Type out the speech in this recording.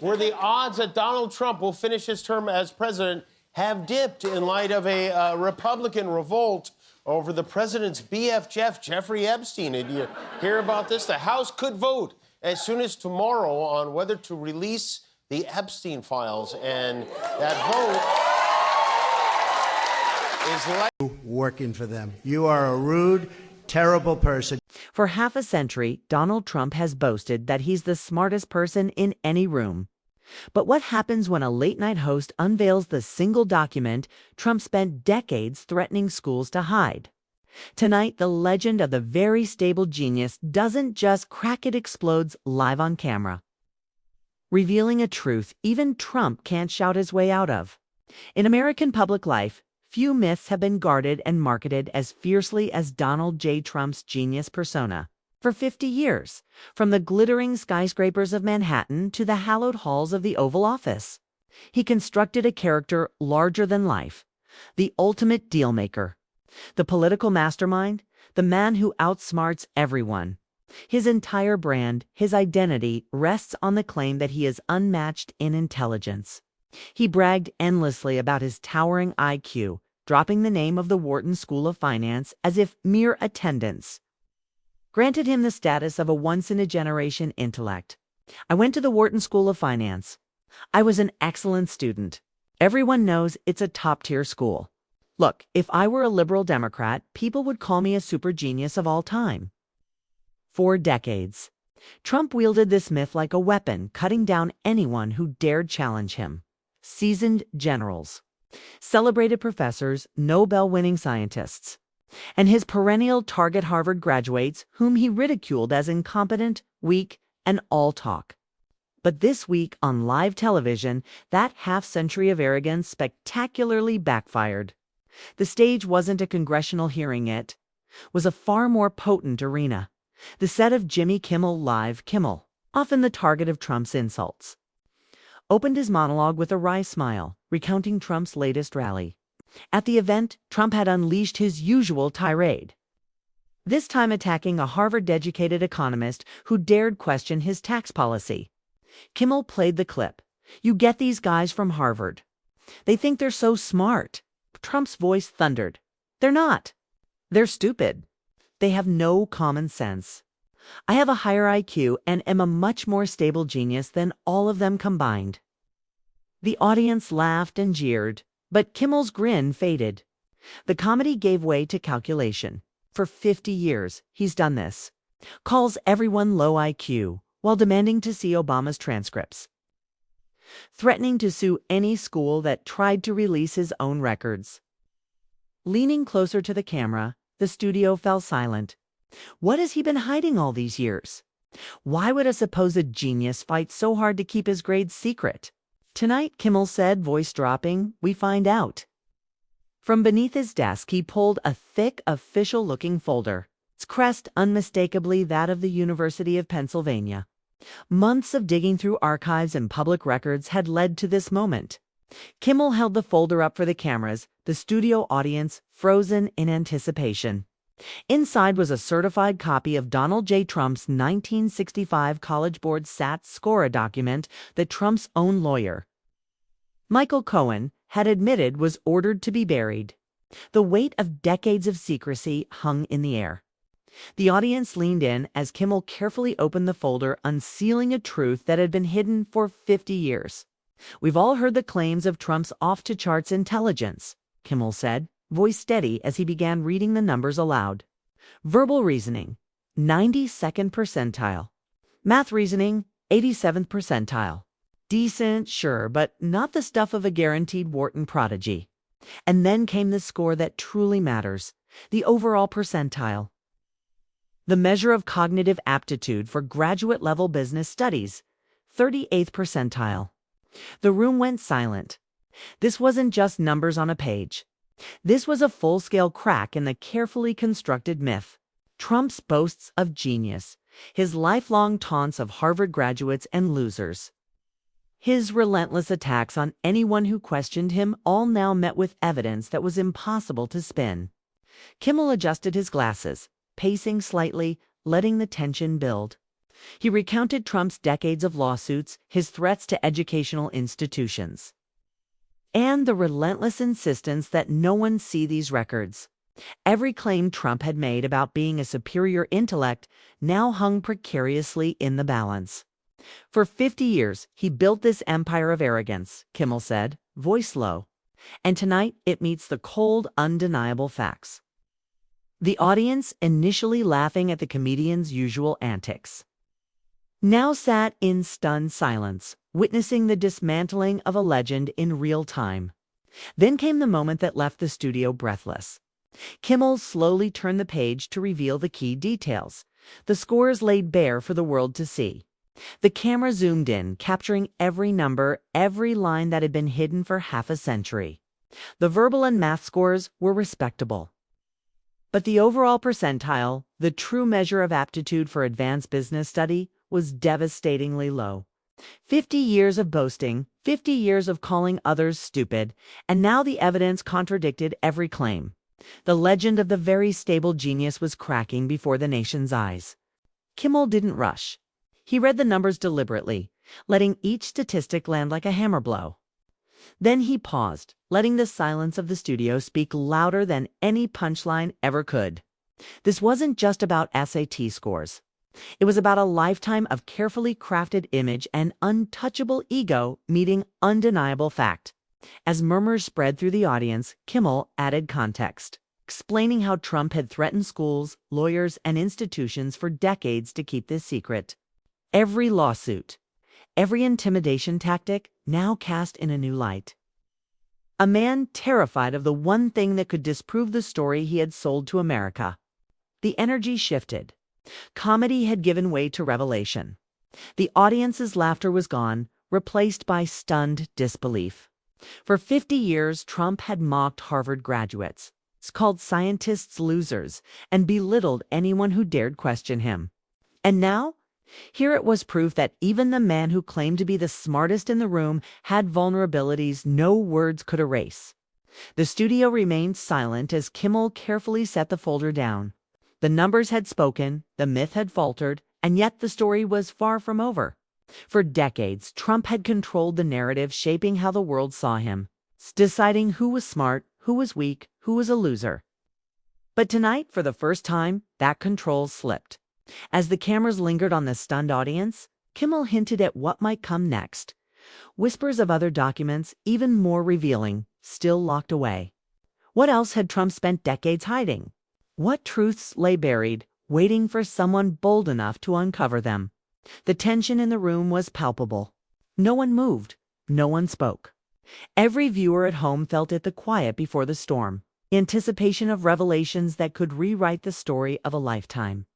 where the odds that Donald Trump will finish his term as president have dipped in light of a Republican revolt over the president's BFF, Jeffrey Epstein. Did you hear about this? The House could vote as soon as tomorrow on whether to release the Epstein files, and that vote is likely working for them. You are a rude, terrible person. For half a century, Donald Trump has boasted that he's the smartest person in any room. But what happens when a late-night host unveils the single document Trump spent decades threatening schools to hide? Tonight, the legend of the very stable genius doesn't just crack, it explodes live on camera, revealing a truth even Trump can't shout his way out of. In American public life, few myths have been guarded and marketed as fiercely as Donald J. Trump's genius persona. For 50 years, from the glittering skyscrapers of Manhattan to the hallowed halls of the Oval Office, he constructed a character larger than life, the ultimate dealmaker, the political mastermind, the man who outsmarts everyone. His entire brand, his identity, rests on the claim that he is unmatched in intelligence. He bragged endlessly about his towering IQ, dropping the name of the Wharton School of Finance as if mere attendance granted him the status of a once-in-a-generation intellect. I went to the Wharton School of Finance. I was an excellent student. Everyone knows it's a top-tier school. Look, if I were a liberal Democrat, people would call me a super genius of all time. For decades, Trump wielded this myth like a weapon, cutting down anyone who dared challenge him. Seasoned generals, celebrated professors, Nobel-winning scientists, and his perennial target Harvard graduates whom he ridiculed as incompetent, weak, and all talk. But this week on live television, that half-century of arrogance spectacularly backfired. The stage wasn't a congressional hearing, it was a far more potent arena. The set of Jimmy Kimmel Live. Kimmel, often the target of Trump's insults, opened his monologue with a wry smile, recounting Trump's latest rally. At the event, Trump had unleashed his usual tirade, this time attacking a Harvard-educated economist who dared question his tax policy. Kimmel played the clip. "You get these guys from Harvard. They think they're so smart." Trump's voice thundered. "They're not. They're stupid. They have no common sense. I have a higher IQ and am a much more stable genius than all of them combined." The audience laughed and jeered, but Kimmel's grin faded. The comedy gave way to calculation. For 50 years, he's done this. Calls everyone low IQ while demanding to see Obama's transcripts, threatening to sue any school that tried to release his own records. Leaning closer to the camera, the studio fell silent. What has he been hiding all these years? Why would a supposed genius fight so hard to keep his grades secret? Tonight, Kimmel said, voice dropping, we find out. From beneath his desk, he pulled a thick, official-looking folder, its crest unmistakably that of the University of Pennsylvania. Months of digging through archives and public records had led to this moment. Kimmel held the folder up for the cameras, the studio audience frozen in anticipation. Inside was a certified copy of Donald J. Trump's 1965 College Board SAT score document that Trump's own lawyer, Michael Cohen, had admitted was ordered to be buried. The weight of decades of secrecy hung in the air. The audience leaned in as Kimmel carefully opened the folder, unsealing a truth that had been hidden for 50 years. "We've all heard the claims of Trump's off-the-charts intelligence," Kimmel said, voice steady as he began reading the numbers aloud. "Verbal reasoning, 92nd percentile. Math reasoning, 87th percentile. Decent, sure, but not the stuff of a guaranteed Wharton prodigy." And then came the score that truly matters, the overall percentile, the measure of cognitive aptitude for graduate-level business studies, 38th percentile. The room went silent. This wasn't just numbers on a page. This was a full-scale crack in the carefully constructed myth. Trump's boasts of genius, his lifelong taunts of Harvard graduates and losers, his relentless attacks on anyone who questioned him, all now met with evidence that was impossible to spin. Kimmel adjusted his glasses, pacing slightly, letting the tension build. He recounted Trump's decades of lawsuits, his threats to educational institutions, and the relentless insistence that no one see these records. Every claim Trump had made about being a superior intellect now hung precariously in the balance. For 50 years, he built this empire of arrogance, Kimmel said, voice low. And tonight, it meets the cold, undeniable facts. The audience, initially laughing at the comedian's usual antics, now sat in stunned silence, witnessing the dismantling of a legend in real time. Then came the moment that left the studio breathless. Kimmel slowly turned the page to reveal the key details, the scores laid bare for the world to see. The camera zoomed in, capturing every number, every line that had been hidden for half a century. The verbal and math scores were respectable, but the overall percentile, the true measure of aptitude for advanced business study, was devastatingly low. 50 years of boasting, 50 years of calling others stupid, and now the evidence contradicted every claim. The legend of the very stable genius was cracking before the nation's eyes. Kimmel didn't rush. He read the numbers deliberately, letting each statistic land like a hammer blow. Then he paused, letting the silence of the studio speak louder than any punchline ever could. This wasn't just about SAT scores. It was about a lifetime of carefully crafted image and untouchable ego meeting undeniable fact. As murmurs spread through the audience, Kimmel added context, explaining how Trump had threatened schools, lawyers, and institutions for decades to keep this secret. Every lawsuit, every intimidation tactic now cast in a new light. A man terrified of the one thing that could disprove the story he had sold to America. The energy shifted. Comedy had given way to revelation. The audience's laughter was gone, replaced by stunned disbelief. For 50 years, Trump had mocked Harvard graduates, called scientists losers, and belittled anyone who dared question him. And now, here it was proof that even the man who claimed to be the smartest in the room had vulnerabilities no words could erase. The studio remained silent as Kimmel carefully set the folder down. The numbers had spoken, the myth had faltered, and yet the story was far from over. For decades, Trump had controlled the narrative, shaping how the world saw him, deciding who was smart, who was weak, who was a loser. But tonight, for the first time, that control slipped. As the cameras lingered on the stunned audience, Kimmel hinted at what might come next. Whispers of other documents, even more revealing, still locked away. What else had Trump spent decades hiding? What truths lay buried, waiting for someone bold enough to uncover them? The tension in the room was palpable. No one moved. No one spoke. Every viewer at home felt it, the quiet before the storm, anticipation of revelations that could rewrite the story of a lifetime.